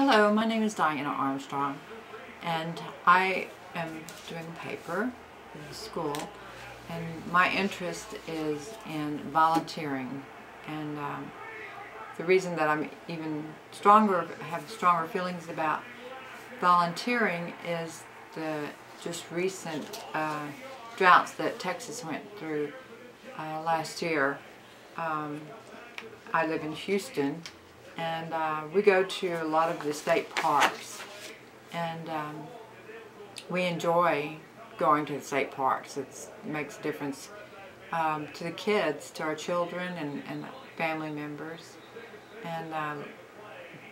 Hello, my name is Diana Armstrong, and I am doing a paper in school, and my interest is in volunteering. And the reason that I'm even stronger, have stronger feelings about volunteering is the just recent droughts that Texas went through last year. I live in Houston, and we go to a lot of the state parks, and we enjoy going to the state parks. It makes a difference to the kids, to our children and family members. And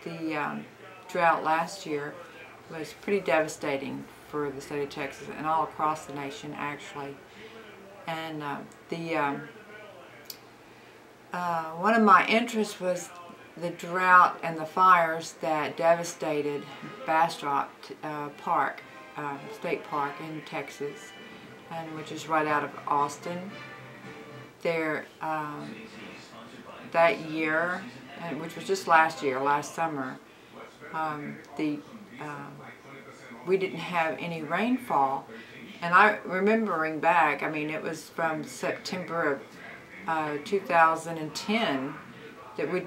the drought last year was pretty devastating for the state of Texas and all across the nation, actually. And one of my interests was the drought and the fires that devastated Bastrop Park, State Park in Texas, and which is right out of Austin. There, that year, which was just last year, last summer, we didn't have any rainfall. And I remembering back, I mean, it was from September of 2010 that we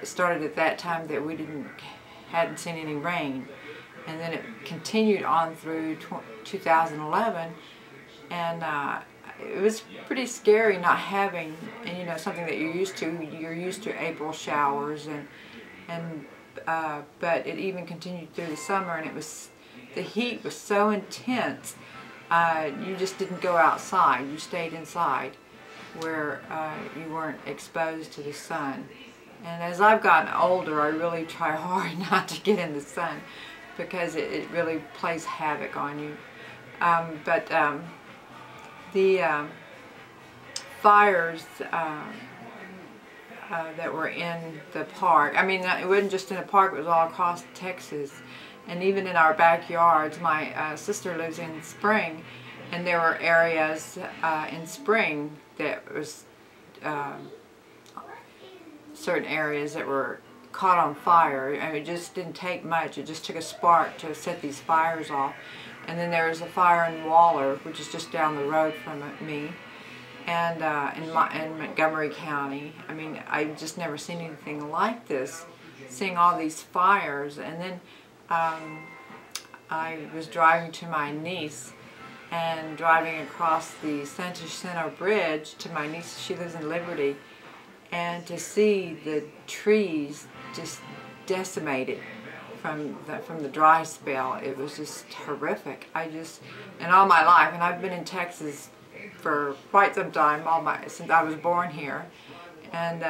started at that time that we hadn't seen any rain, and then it continued on through 2011, and it was pretty scary not having, and you know, something that you're used to. You're used to April showers, but it even continued through the summer, and the heat was so intense. You just didn't go outside. You stayed inside, where you weren't exposed to the sun. And as I've gotten older, I really try hard not to get in the sun, because it really plays havoc on you. But the fires that were in the park, I mean, it wasn't just in the park, it was all across Texas. And even in our backyards, my sister lives in Spring, and there were areas in Spring that was certain areas that were caught on fire. I mean, it just didn't take much. It just took a spark to set these fires off. And then there was a fire in Waller, which is just down the road from me, and in Montgomery County. I mean, I've just never seen anything like this, seeing all these fires. And then I was driving to my niece, and driving across the Santa Center Bridge to my niece. She lives in Liberty. And to see the trees just decimated from the dry spell, it was just horrific. And all my life, and I've been in Texas for quite some time, since I was born here, and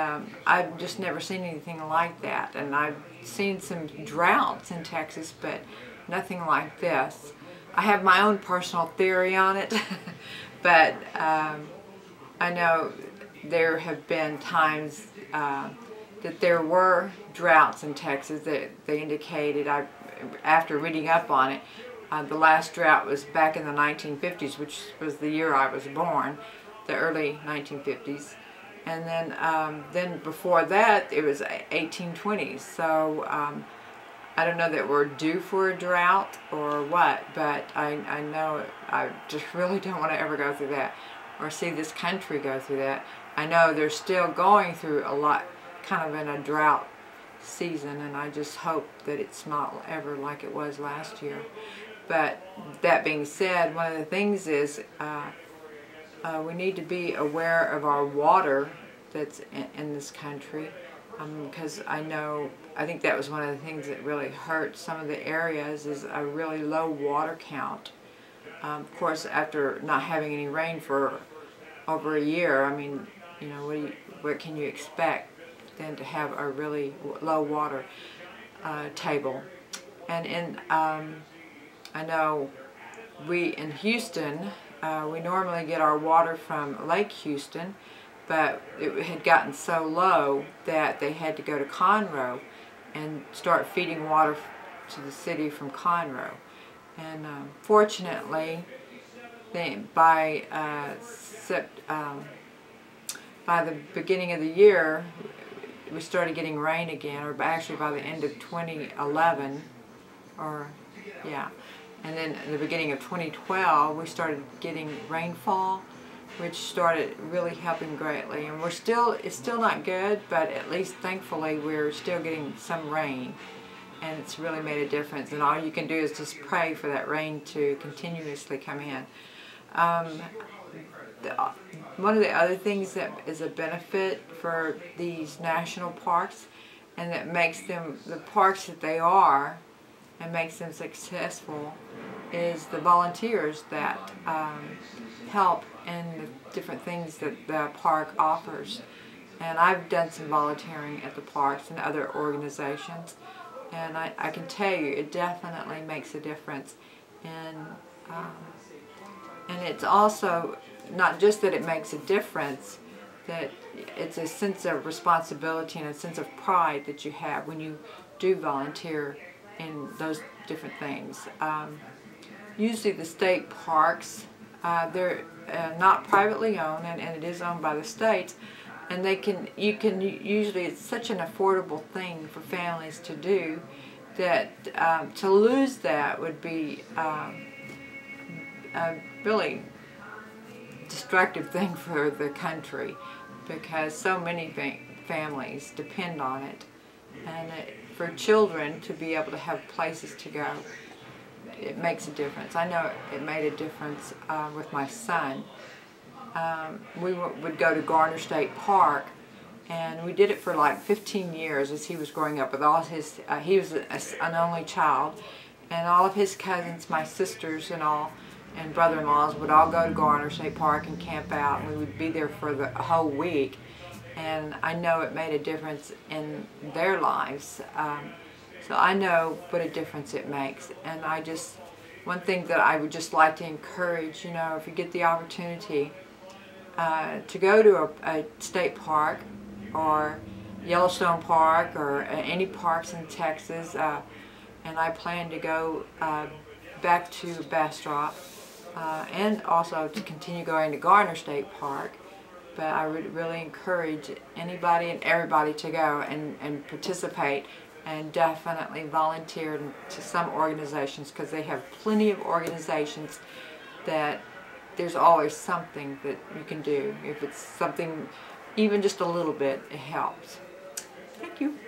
I've just never seen anything like that. And I've seen some droughts in Texas, but nothing like this. I have my own personal theory on it, but I know there have been times that there were droughts in Texas that they indicated. After reading up on it, the last drought was back in the 1950s, which was the year I was born, the early 1950s. And then before that, it was 1820s. So I don't know that we're due for a drought or what, but I know I just really don't want to ever go through that, or see this country go through that. I know they're still going through a lot, kind of in a drought season, and I just hope that it's not ever like it was last year. But that being said, one of the things is we need to be aware of our water that's in this country, because I think that was one of the things that really hurt some of the areas, is a really low water count. Of course, after not having any rain for over a year, I mean, you know, what can you expect than to have a really low water table? And I know we in Houston, we normally get our water from Lake Houston, but it had gotten so low that they had to go to Conroe and start feeding water to the city from Conroe. And fortunately, by the beginning of the year, we started getting rain again, or actually by the end of 2011, or yeah, and then at the beginning of 2012 we started getting rainfall, which started really helping greatly. And it's still not good, but at least thankfully we're still getting some rain, and it's really made a difference. And all you can do is just pray for that rain to continuously come in. One of the other things that is a benefit for these national parks, and that makes them the parks that they are and makes them successful, is the volunteers that help in the different things that the park offers. And I've done some volunteering at the parks and other organizations, and I can tell you it definitely makes a difference. And it's also not just that it makes a difference, that it's a sense of responsibility and a sense of pride that you have when you do volunteer in those different things. Usually the state parks, they're not privately owned, and it is owned by the states, and usually it's such an affordable thing for families to do that to lose that would be a really destructive thing for the country, because so many families depend on it. And for children to be able to have places to go, it makes a difference. I know it made a difference with my son. We would go to Garner State Park, and we did it for like 15 years as he was growing up with all his, he was an only child, and all of his cousins, my sisters and all, and brother-in-laws would all go to Garner State Park and camp out, and we would be there for the whole week. And I know it made a difference in their lives. So I know what a difference it makes. And one thing that I would just like to encourage, if you get the opportunity to go to a state park or Yellowstone Park or any parks in Texas, and I plan to go back to Bastrop, and also to continue going to Garner State Park. But I would really encourage anybody and everybody to go and participate, and definitely volunteer to some organizations, because they have plenty of organizations that there's always something that you can do. If it's something, even just a little bit, it helps. Thank you.